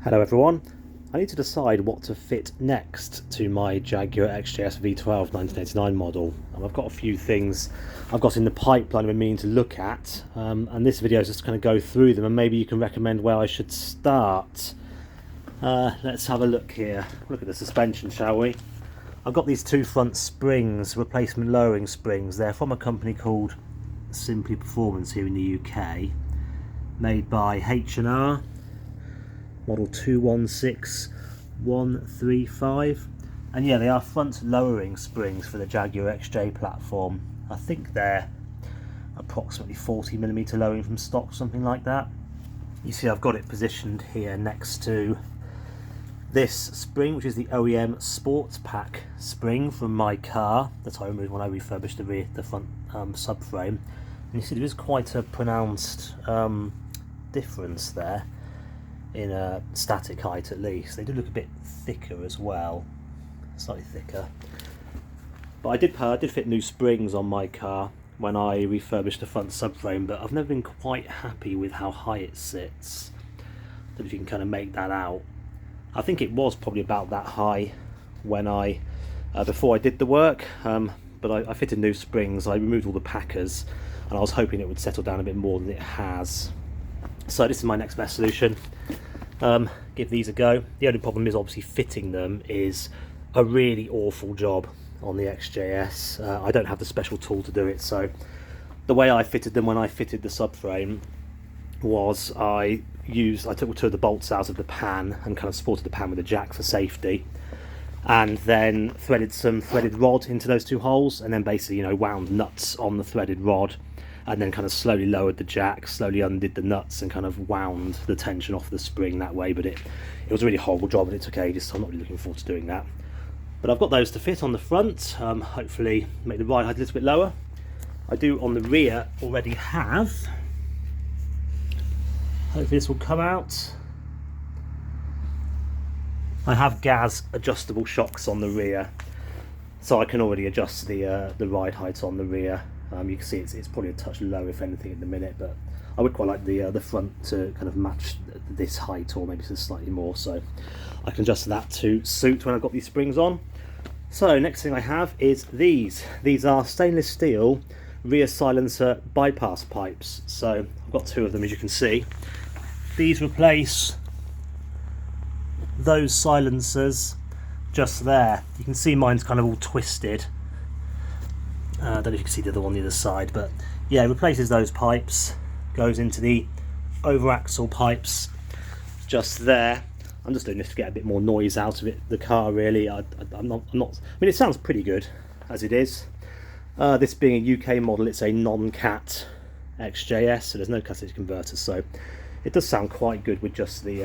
Hello everyone. I need to decide what to fit next to my Jaguar XJS V12 1989 model. I've got a few things I've got in the pipeline I've been meaning to look at, and this video is just going to go through them and maybe you can recommend where I should start. Let's have a look here. Look at the suspension, shall we? I've got these two front springs, replacement lowering springs. They're from a company called Simply Performance here in the UK, made by H&R. Model 216135, and yeah, they are front lowering springs for the Jaguar XJ platform. I think they're approximately 40mm lowering from stock, something like that. You see I've got it positioned here next to this spring, which is the OEM Sports Pack spring from my car that I removed when I refurbished the front subframe. And you see there is quite a pronounced difference there in static height, at least. They do look a bit thicker as well, slightly thicker. But I did fit new springs on my car when I refurbished the front subframe, but I've never been quite happy with how high it sits. I don't know if you can kind of make that out. I think it was probably about that high when I before I did the work, but I fitted new springs. I removed all the packers and I was hoping it would settle down a bit more than it has. So this is my next best solution. Give these a go. The only problem is obviously fitting them is a really awful job on the XJS. I don't have the special tool to do it, so the way I fitted them when I fitted the subframe was I took two of the bolts out of the pan and kind of supported the pan with a jack for safety, and then threaded some threaded rod into those two holes, and then basically, wound nuts on the threaded rod, and then kind of slowly lowered the jack, slowly undid the nuts, and kind of wound the tension off the spring that way. But it was a really horrible job and it took ages, so I'm not really looking forward to doing that. But I've got those to fit on the front, hopefully make the ride height a little bit lower. I do on the rear already have, hopefully this will come out, I have gas adjustable shocks on the rear, so I can already adjust the ride height on the rear. You can see it's probably a touch low if anything at the minute, but I would quite like the front to kind of match this height, or maybe just slightly more, so I can adjust that to suit when I've got these springs on. So next thing I have is these are stainless steel rear silencer bypass pipes. So I've got two of them, as you can see. These replace those silencers just there. You can see mine's kind of all twisted. I don't know if you can see the other one on the other side, but yeah, it replaces those pipes, goes into the over axle pipes just there. I'm just doing this to get a bit more noise out of the car, really. I'm not. I mean, it sounds pretty good as it is. This being a UK model, it's a non-cat XJS, so there's no catalytic converter, so it does sound quite good with just the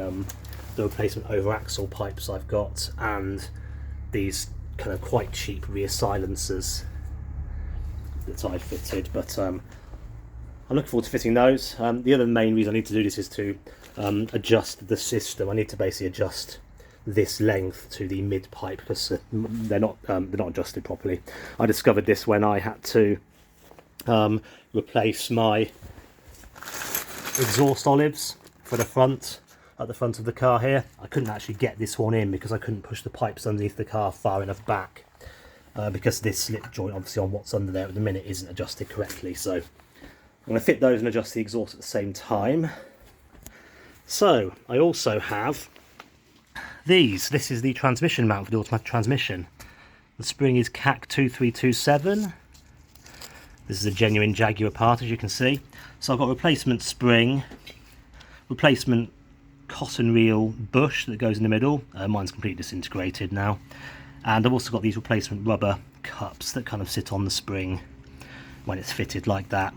replacement over axle pipes I've got and these kind of quite cheap rear silencers that I fitted. But I'm looking forward to fitting those. The other main reason I need to do this is to adjust the system. I need to basically adjust this length to the mid pipe because they're not adjusted properly. I discovered this when I had to replace my exhaust olives for the front, at the front of the car here. I couldn't actually get this one in because I couldn't push the pipes underneath the car far enough back. Because this slip joint, obviously on what's under there at the minute, isn't adjusted correctly. So I'm going to fit those and adjust the exhaust at the same time. So I also have these. This is the transmission mount for the automatic transmission. The spring is CAC 2327. This is a genuine Jaguar part, as you can see. So I've got a replacement spring, replacement cotton reel bush that goes in the middle. Mine's completely disintegrated now. And I've also got these replacement rubber cups that kind of sit on the spring when it's fitted like that.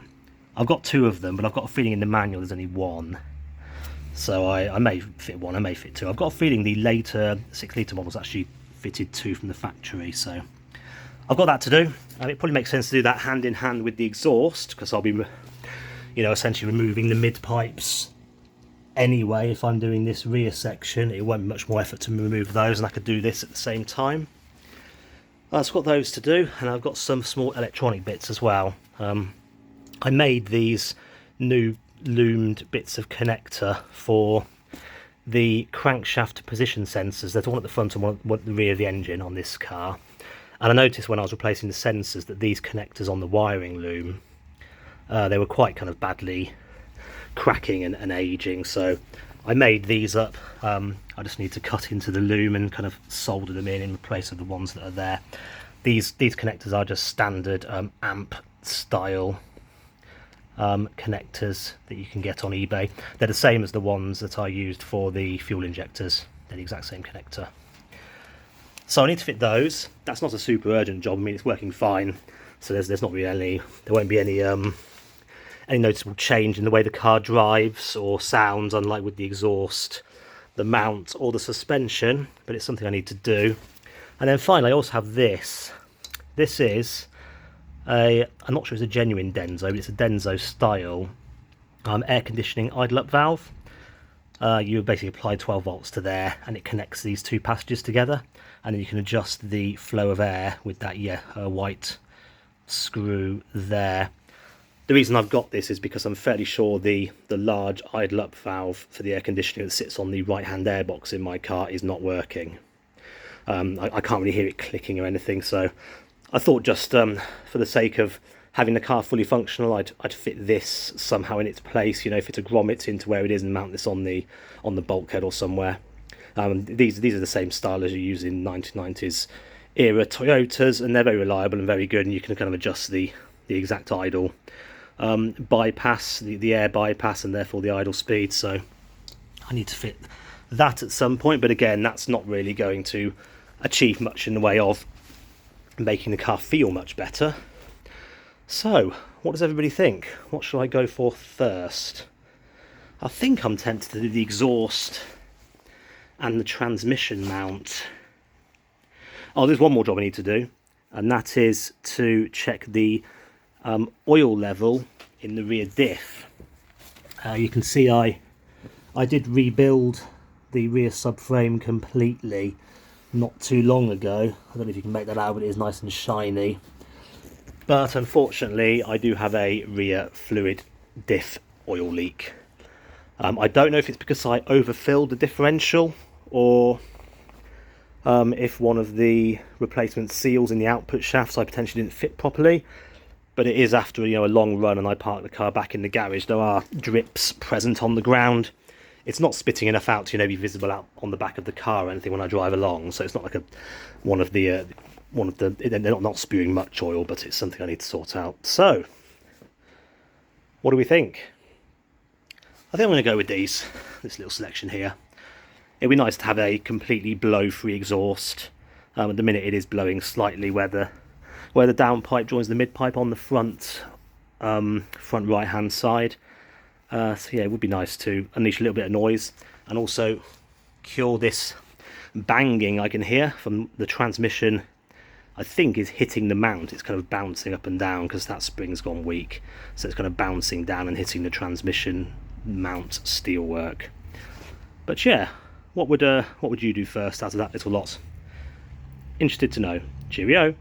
I've got two of them, but I've got a feeling in the manual there's only one. So I may fit one, I may fit two. I've got a feeling the later 6-litre models actually fitted two from the factory, so I've got that to do. And it probably makes sense to do that hand in hand with the exhaust, because I'll be, essentially removing the mid pipes anyway. If I'm doing this rear section, it won't be much more effort to remove those, and I could do this at the same time. I've got those to do, and I've got some small electronic bits as well. I made these new loomed bits of connector for the crankshaft position sensors. There's one at the front and one at the rear of the engine on this car. And I noticed when I was replacing the sensors that these connectors on the wiring loom, they were quite kind of badly cracking and aging. So I made these up. I just need to cut into the loom and kind of solder them in place of the ones that are there. These connectors are just standard amp style connectors that you can get on eBay. They're the same as the ones that I used for the fuel injectors. They're the exact same connector. So I need to fit those. That's not a super urgent job. I mean, it's working fine. So there's not really there won't be any noticeable change in the way the car drives or sounds, unlike with the exhaust, the mount or the suspension, but it's something I need to do. And then finally I also have this. This is I'm not sure it's a genuine Denso, but it's a Denso style air conditioning idle up valve. You basically apply 12 volts to there and it connects these two passages together, and then you can adjust the flow of air with that white screw there. The reason I've got this is because I'm fairly sure the large idle up valve for the air conditioning that sits on the right hand airbox in my car is not working. I can't really hear it clicking or anything, so I thought just for the sake of having the car fully functional, I'd fit this somehow in its place. You know, if it's a grommet into where it is, and mount this on the bulkhead or somewhere. These are the same style as you use in 1990s era Toyotas, and they're very reliable and very good. And you can kind of adjust the exact idle bypass, the air bypass, and therefore the idle speed. So I need to fit that at some point, but again, that's not really going to achieve much in the way of making the car feel much better. So what does everybody think? What shall I go for first? I think I'm tempted to do the exhaust and the transmission mount. Oh, there's one more job I need to do, and that is to check the oil level in the rear diff. You can see I did rebuild the rear subframe completely not too long ago. I don't know if you can make that out, but it is nice and shiny. But unfortunately, I do have a rear fluid diff oil leak. I don't know if it's because I overfilled the differential, or if one of the replacement seals in the output shafts I potentially didn't fit properly. But it is after a long run, and I parked the car back in the garage. There are drips present on the ground. It's not spitting enough out to be visible out on the back of the car or anything when I drive along. So it's not like one of the they're not spewing much oil, but it's something I need to sort out. So what do we think? I think I'm going to go with this little selection here. It'd be nice to have a completely blow-free exhaust. At the minute it is blowing slightly where the downpipe joins the mid-pipe on the front right hand side. So yeah, it would be nice to unleash a little bit of noise and also cure this banging I can hear from the transmission. I think is hitting the mount. It's kind of bouncing up and down because that spring's gone weak, so it's kind of bouncing down and hitting the transmission mount steelwork. But yeah, what would you do first out of that little lot? Interested to know. Cheerio.